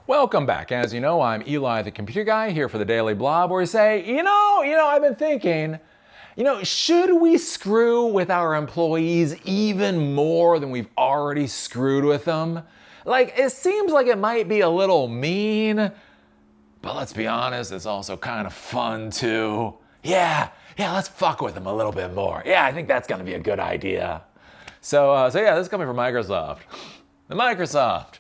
Welcome back. As you know, I'm Eli, the computer guy, here for the Daily Blob, where we say, I've been thinking, should we screw with our employees even more than we've already screwed with them? Like, it seems like it might be a little mean, but let's be honest, it's also kind of fun too. Yeah, let's fuck with them a little bit more. Yeah, I think that's gonna be a good idea. So this is coming from Microsoft. The Microsoft.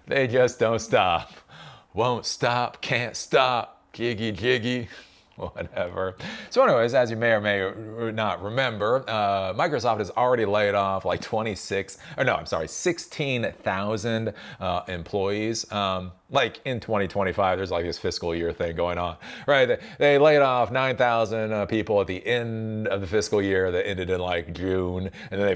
They just don't stop. Won't stop, can't stop, jiggy jiggy, whatever. So anyways, as you may or may not remember, Microsoft has already laid off like 16,000 employees. Like in 2025, there's like this fiscal year thing going on, right? They laid off 9,000 people at the end of the fiscal year that ended in like June, and then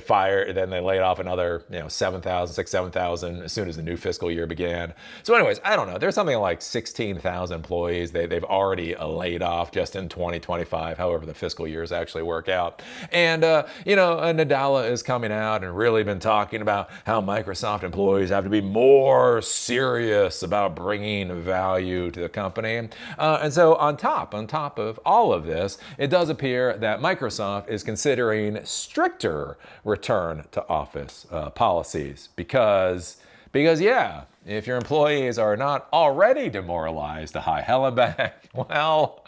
they laid off another, 7,000 as soon as the new fiscal year began. So anyways, I don't know. There's something like 16,000 employees they've already laid off just in 2025, however the fiscal years actually work out. And, Nadella is coming out and really been talking about how Microsoft employees have to be more serious about bringing value to the company. And so on top of all of this, it does appear that Microsoft is considering stricter return to office policies because if your employees are not already demoralized to high hell and back, well,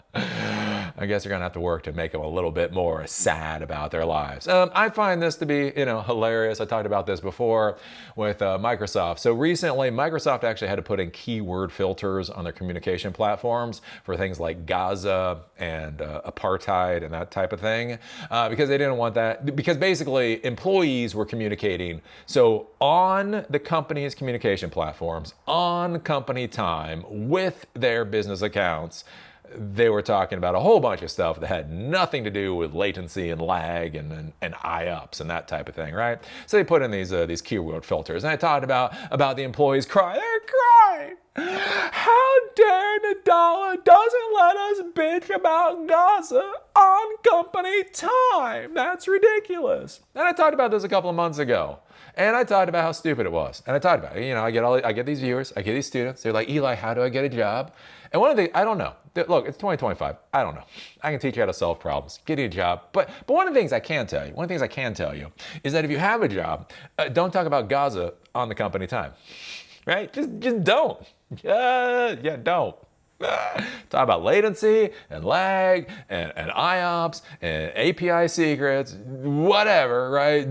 I guess you're gonna have to work to make them a little bit more sad about their lives. I find this to be, hilarious. I talked about this before with Microsoft. So recently, Microsoft actually had to put in keyword filters on their communication platforms for things like Gaza and apartheid and that type of thing, because they didn't want that. Because basically, employees were communicating. So on the company's communication platforms, on company time, with their business accounts, they were talking about a whole bunch of stuff that had nothing to do with latency and lag and IOPS and that type of thing, right? So they put in these keyword filters, and I talked about the employees crying. They're crying. How dare Nadella doesn't let us bitch about Gaza on company time? That's ridiculous. And I talked about this a couple of months ago. And I talked about how stupid it was. And I talked about it. I get these viewers, I get these students. They're like, Eli, how do I get a job? And one of the, I don't know. Look, it's 2025. I don't know. I can teach you how to solve problems, get you a job. But one of the things I can tell you, is that if you have a job, don't talk about Gaza on the company time, right? Just don't. Don't. Talk about latency and lag and IOPS and API secrets, whatever, right?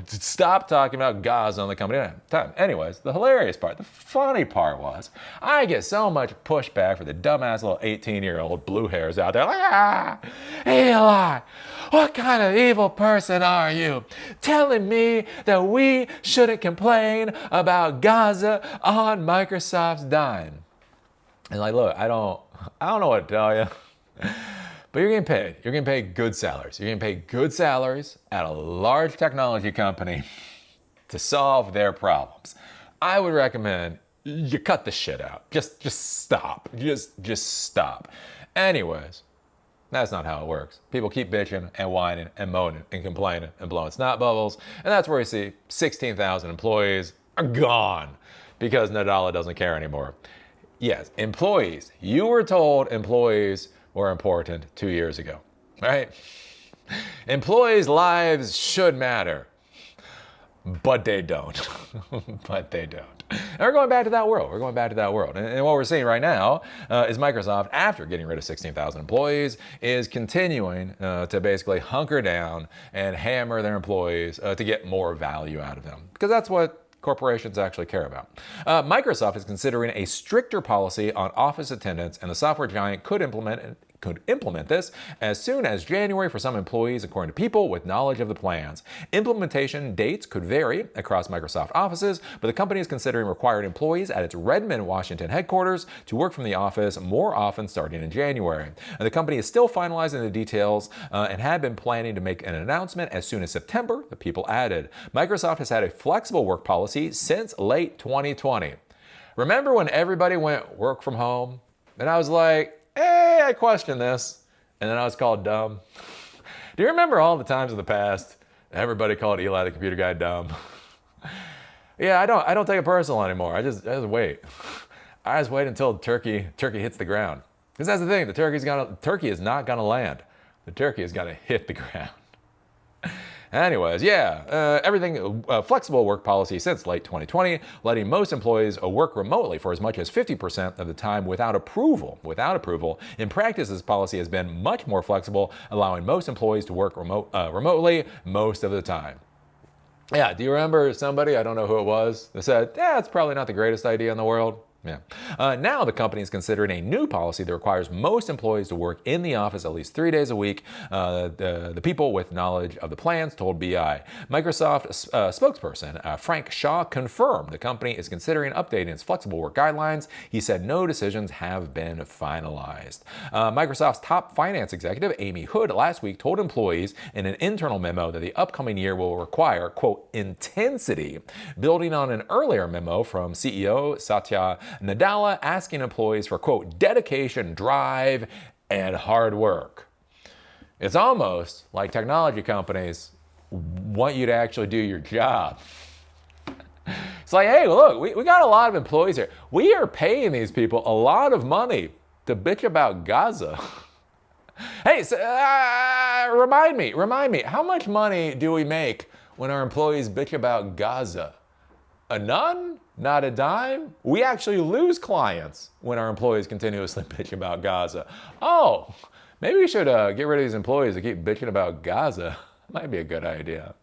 Stop talking about Gaza on the company time. Anyways, the hilarious part, the funny part was, I get so much pushback for the dumbass little 18-year-old blue hairs out there like, Eli, what kind of evil person are you? Telling me that we shouldn't complain about Gaza on Microsoft's dime. And like, look, I don't know what to tell you, but you're getting paid. You're getting paid good salaries. You're getting paid good salaries at a large technology company to solve their problems. I would recommend you cut the shit out. Just stop. Just stop. Anyways, that's not how it works. People keep bitching and whining and moaning and complaining and blowing snot bubbles, and that's where you see 16,000 employees are gone because Nadella doesn't care anymore. Yes, employees. You were told employees were important 2 years ago, right? Employees' lives should matter, but they don't. But they don't. And we're going back to that world. And what we're seeing right now is Microsoft, after getting rid of 16,000 employees, is continuing to basically hunker down and hammer their employees to get more value out of them. Because that's what corporations actually care about. Microsoft is considering a stricter policy on office attendance, and the software giant could implement this as soon as January for some employees, according to people with knowledge of the plans. Implementation dates could vary across Microsoft offices, but the company is considering requiring employees at its Redmond, Washington headquarters to work from the office more often starting in January. And the company is still finalizing the details and had been planning to make an announcement as soon as September, the people added. Microsoft has had a flexible work policy since late 2020. Remember when everybody went work from home? And I was like, hey, I question this. And then I was called dumb. Do you remember all the times in the past everybody called Eli the computer guy dumb? Yeah, I don't take it personal anymore. I just wait. I just wait until the turkey hits the ground. Because that's the thing, the turkey is not gonna land. The turkey is gonna hit the ground. Anyways, yeah, everything, flexible work policy since late 2020, letting most employees work remotely for as much as 50% of the time without approval. In practice, this policy has been much more flexible, allowing most employees to work remotely most of the time. Yeah, do you remember somebody, I don't know who it was, that said, yeah, it's probably not the greatest idea in the world? Yeah. Now the company is considering a new policy that requires most employees to work in the office at least 3 days a week. The people with knowledge of the plans told BI. Microsoft spokesperson Frank Shaw confirmed the company is considering updating its flexible work guidelines. He said no decisions have been finalized. Microsoft's top finance executive Amy Hood last week told employees in an internal memo that the upcoming year will require, quote, intensity, building on an earlier memo from CEO Satya Nadella asking employees for, quote, dedication, drive, and hard work. It's almost like technology companies want you to actually do your job. It's like, hey, look, we got a lot of employees here. We are paying these people a lot of money to bitch about Gaza. Hey, so, remind me, how much money do we make when our employees bitch about Gaza? A none? Not a dime? We actually lose clients when our employees continuously bitch about Gaza. Oh, maybe we should get rid of these employees that keep bitching about Gaza. Might be a good idea.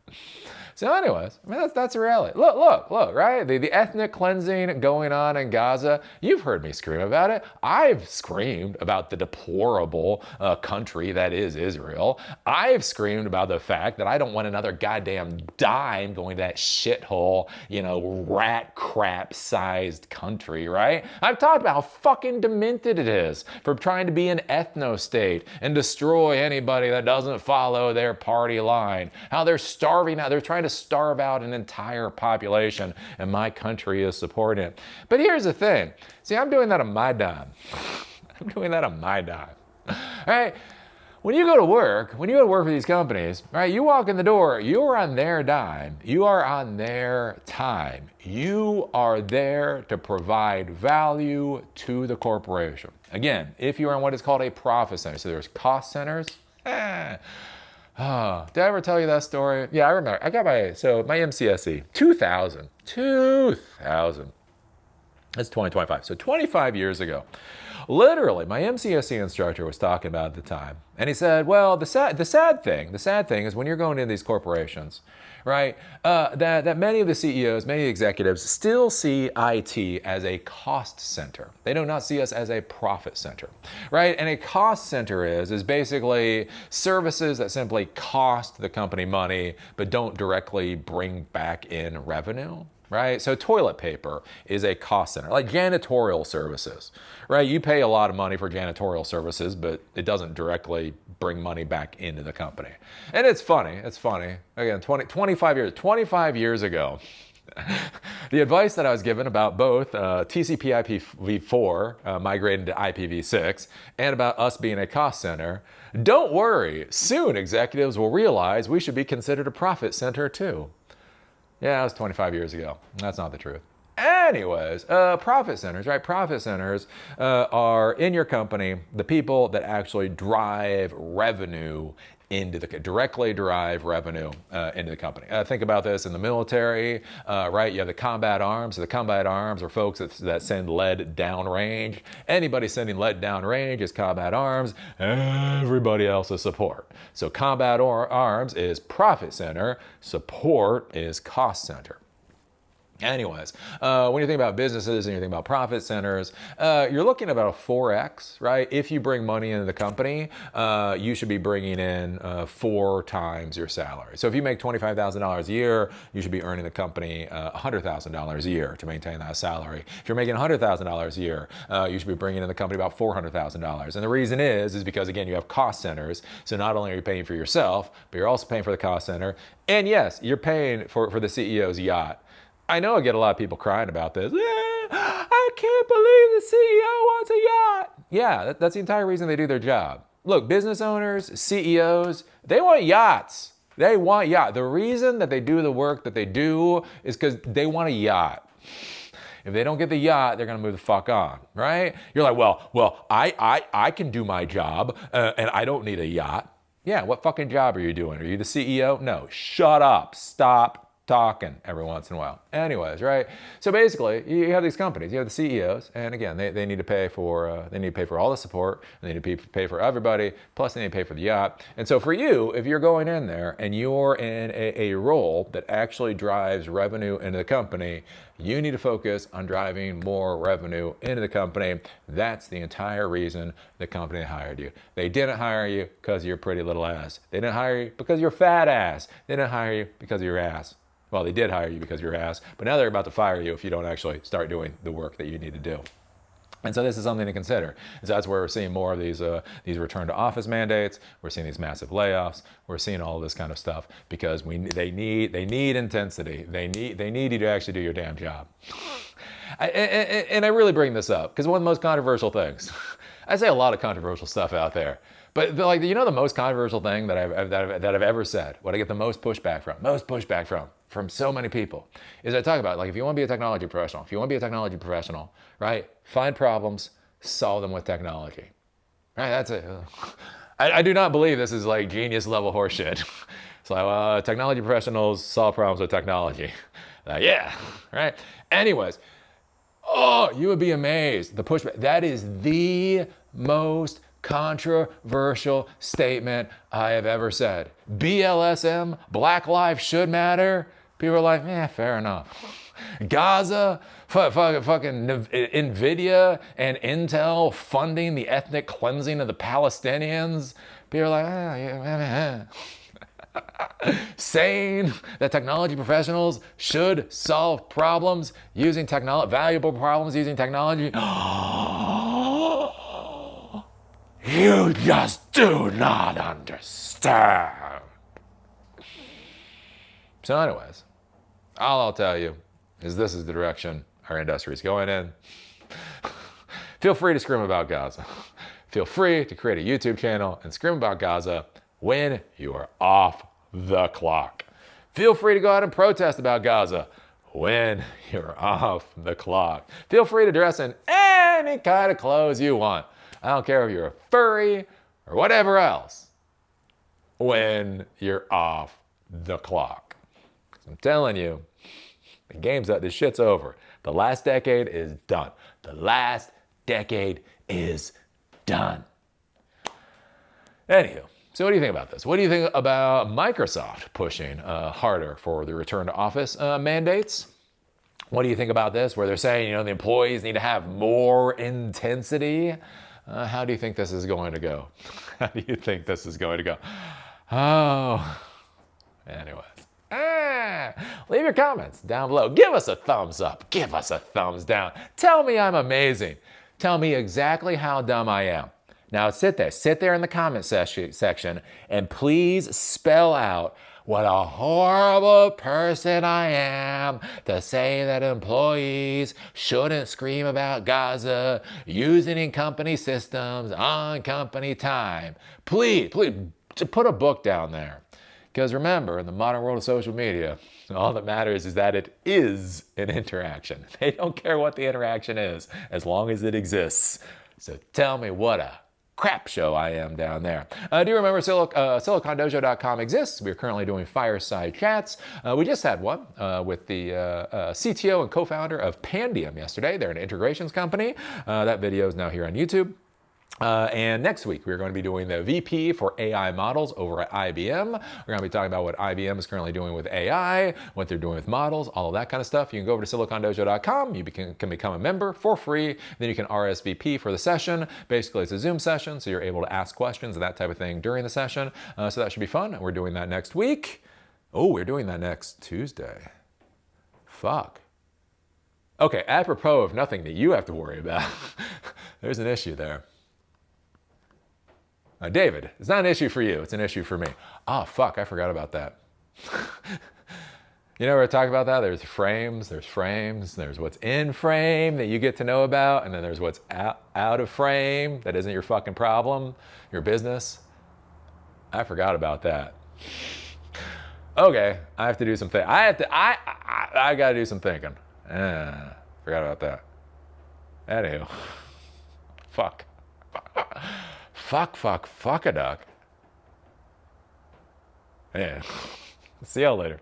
So anyways, I mean, that's a reality. Look, right? The ethnic cleansing going on in Gaza, you've heard me scream about it. I've screamed about the deplorable country that is Israel. I've screamed about the fact that I don't want another goddamn dime going to that shithole, rat crap sized country, right? I've talked about how fucking demented it is for trying to be an ethno-state and destroy anybody that doesn't follow their party line. How they're starving out, they're trying to starve out an entire population, and my country is supporting it. But here's the thing. See, I'm doing that on my dime. All right? When you go to work for these companies, right, you walk in the door, you're on their dime. You are on their time. You are there to provide value to the corporation. Again, if you are in what is called a profit center, so there's cost centers. Oh, did I ever tell you that story? Yeah, I remember. I got my MCSE, 2000. That's 2025. So 25 years ago. Literally, my MCSE instructor was talking about it at the time. And he said, well, the sad thing is when you're going into these corporations, right, that many of the CEOs, many executives still see IT as a cost center. They do not see us as a profit center, right? And a cost center is basically services that simply cost the company money, but don't directly bring back in revenue. Right? So toilet paper is a cost center, like janitorial services, right? You pay a lot of money for janitorial services, but it doesn't directly bring money back into the company. And it's funny. Again, 25 years ago, the advice that I was given about both TCP IPv4 migrating to IPv6 and about us being a cost center, don't worry, soon executives will realize we should be considered a profit center too. Yeah, that was 25 years ago. That's not the truth. Anyways, profit centers, right? Profit centers are in your company the people that actually drive revenue directly drive revenue into the company. Think about this in the military, right? You have the combat arms. So the combat arms are folks that send lead downrange. Anybody sending lead downrange is combat arms. Everybody else is support. So combat arms is profit center. Support is cost center. Anyways, when you think about businesses and you think about profit centers, you're looking at about a 4x, right? If you bring money into the company, you should be bringing in 4 times your salary. So if you make $25,000 a year, you should be earning the company $100,000 a year to maintain that salary. If you're making $100,000 a year, you should be bringing in the company about $400,000. And the reason is because, again, you have cost centers. So not only are you paying for yourself, but you're also paying for the cost center. And yes, you're paying for the CEO's yacht. I know I get a lot of people crying about this. I can't believe the CEO wants a yacht. Yeah, that's the entire reason they do their job. Look, business owners, CEOs, they want yachts. They want yacht. The reason that they do the work that they do is because they want a yacht. If they don't get the yacht, they're going to move the fuck on, right? You're like, well, I can do my job and I don't need a yacht. Yeah, what fucking job are you doing? Are you the CEO? No, shut up. Stop talking every once in a while. Anyways, right? So basically, you have these companies, you have the CEOs, and again, they need to pay for all the support, they need to pay for everybody, plus they need to pay for the yacht. And so for you, if you're going in there and you're in a role that actually drives revenue into the company, you need to focus on driving more revenue into the company. That's the entire reason the company hired you. They didn't hire you because you're a pretty little ass. They didn't hire you because you're fat ass. They didn't hire you because of your ass. Well, they did hire you because you're ass, but now they're about to fire you if you don't actually start doing the work that you need to do. And so this is something to consider. And so that's where we're seeing more of these return to office mandates. We're seeing these massive layoffs. We're seeing all this kind of stuff because they need intensity. They need you to actually do your damn job. And I really bring this up because one of the most controversial things. I say a lot of controversial stuff out there. But like, you know, the most controversial thing that I've ever said, what I get the most pushback from so many people, is I talk about, like, if you want to be a technology professional, right? Find problems, solve them with technology, right? That's it. I do not believe this is like genius level horseshit. It's like, technology professionals solve problems with technology. Yeah, right? Anyways, oh, you would be amazed. The pushback, that is the most controversial statement I have ever said. BLSM, Black Lives Should Matter. People are like, fair enough. Gaza, fucking NVIDIA and Intel funding the ethnic cleansing of the Palestinians. People are like, saying that technology professionals should solve problems using technology, valuable problems using technology. You just do not understand. So anyways, all I'll tell you is this is the direction our industry is going in. Feel free to scream about Gaza. Feel free to create a YouTube channel and scream about Gaza when you are off the clock. Feel free to go out and protest about Gaza when you're off the clock. Feel free to dress in any kind of clothes you want. I don't care if you're a furry or whatever else when you're off the clock. I'm telling you, the game's up. This shit's over. The last decade is done. The last decade is done. Anywho, so what do you think about this? What do you think about Microsoft pushing harder for the return to office mandates? What do you think about this, where they're saying, the employees need to have more intensity? How do you think this is going to go? How do you think this is going to go? Oh, anyways. Leave your comments down below. Give us a thumbs up. Give us a thumbs down. Tell me I'm amazing. Tell me exactly how dumb I am. Now sit there in the comment section and please spell out what a horrible person I am to say that employees shouldn't scream about Gaza using company systems on company time. Please, put a book down there. Because remember, in the modern world of social media, all that matters is that it is an interaction. They don't care what the interaction is, as long as it exists. So tell me what a crap show I am down there. Do you remember SiliconDojo.com exists? We're currently doing fireside chats. We just had one with the CTO and co-founder of Pandium yesterday. They're an integrations company. That video is now here on YouTube. And next week, we're going to be doing the VP for AI models over at IBM. We're going to be talking about what IBM is currently doing with AI, what they're doing with models, all of that kind of stuff. You can go over to SiliconDojo.com. You can become a member for free. Then you can RSVP for the session. Basically, it's a Zoom session, so you're able to ask questions and that type of thing during the session. So that should be fun. And we're doing that next week. Oh, we're doing that next Tuesday. Fuck. Okay, apropos of nothing that you have to worry about. There's an issue there. David, it's not an issue for you, it's an issue for me. Oh, fuck, I forgot about that. You know, we're talking about that. There's frames, there's what's in frame that you get to know about, and then there's what's out of frame that isn't your fucking problem, your business. I forgot about that. Okay, I have to do some thinking. I gotta do some thinking. Forgot about that. Anywho, fuck. Fuck a duck. Man, see y'all later.